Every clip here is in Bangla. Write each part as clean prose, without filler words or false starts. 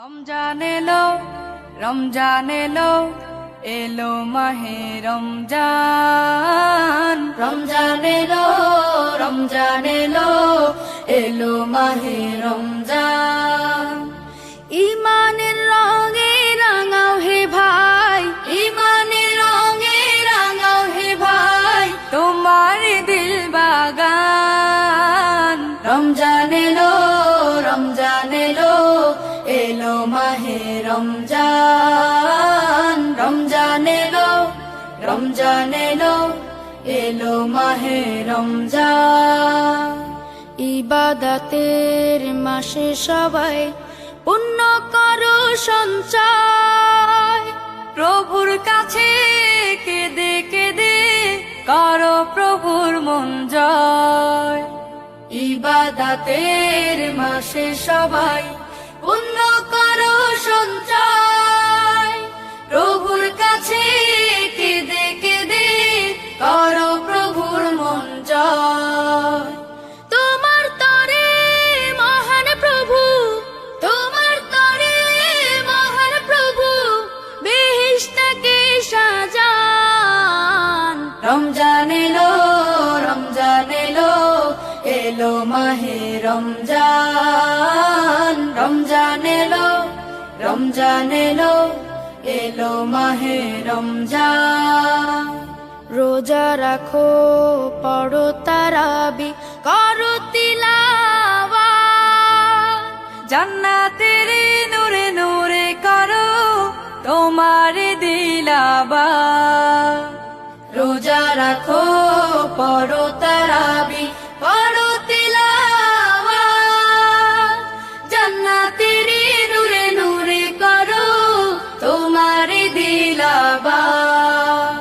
রমজান এলো, রমজান এলো, এলো মাহে রমজান। রমজান এলো, রমজান এলো, এলো মাহে রমজান। ইমানের রঙে রাঙাও হে ভাই, ইমানের রঙে রাঙাও হে ভাই, তোমার দিল বাগান। রমজান এলো, রমজান এলো, এলো মাহে রমজান। রমজান এলো, রমজান এলো, এলো মাহে রমজান। ইবাদতের মাসে সবাই পুণ্য করো সঞ্চয়, প্রভুর কাছে কেঁদে কেঁদে করো প্রভুর মন জয়। ইবাদতের মাসে সবাই পুণ্য করো সঞ্চয়, প্রভুর কাছে কেঁদে কেঁদে করো প্রভুর মন জয়। তোমার তরে মহান প্রভু, তোমার তরে মহান প্রভু, বেহেশতকে সাজান। রমজান এলো, রমজান এলো, এলো মাহে রমজান। রমজান এলো, রমজান এলো, এলো মাহে রমজান। রোজা রাখো, পড়ো তারাবি, করো তিলাওয়াত, জান্নাতের নূরে নূরে করো তোমার দিলাবাত। রোজা রাখো, পড়ো তারাবি, করো তিলাওয়াত, জান্নাতের নূরে নূরে করো তোমার দিলাবাত।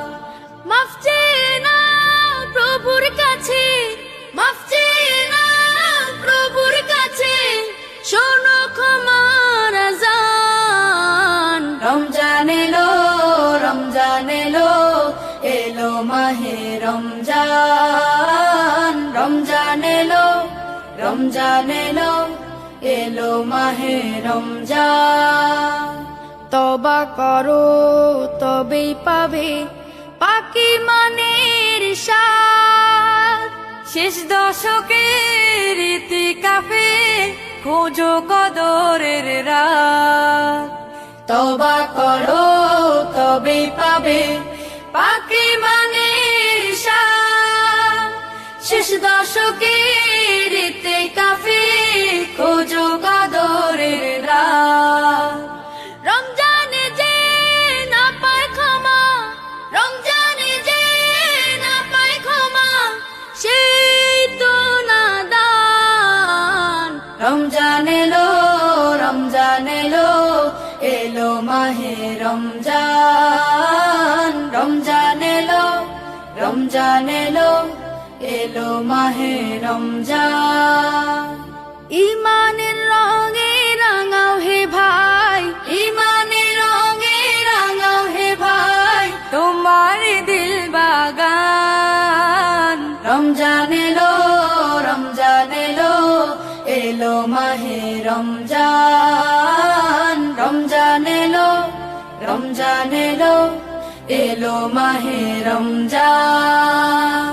মাফ চেয়ে নাও প্রভুর কাছে, মাফ চেয়ে নাও প্রভুর কাছে, শোনো ক্ষমার আযান। রমজান এলো, রমজান এলো, এলো মাহে রমজান। রমজান এলো, রমজান এলো, এলো মাহে রমজান। তওবা করো তবেই পাবে পাকি মানের স্বাদ, শেষ দশকের ইতিকাফে খোঁজো কদরের রাত। তওবা করো তবেই পাবে পাকি মানের স্বাদ, শেষ দশকের ইতিকাফে খোঁজো কদরের রাত। রমজানে যে না পায় ক্ষমা, রমজানে যে না পায় ক্ষমা, সেই তো নাদান। রমজান এলো, রমজান এলো, এলো মাহে রমজান। রমজান এলো, রমজান এলো, এলো মাহে রমজান। ইমানের রঙে রাঙাও হে ভাই, ইমানের রঙে রাঙাও হে ভাই, তোমার দিল বাগান। রমজান এলো, রমজান এলো, এলো মাহে রমজান। রমজান এলো, রমজান এলো, এলো মাহে রমজান।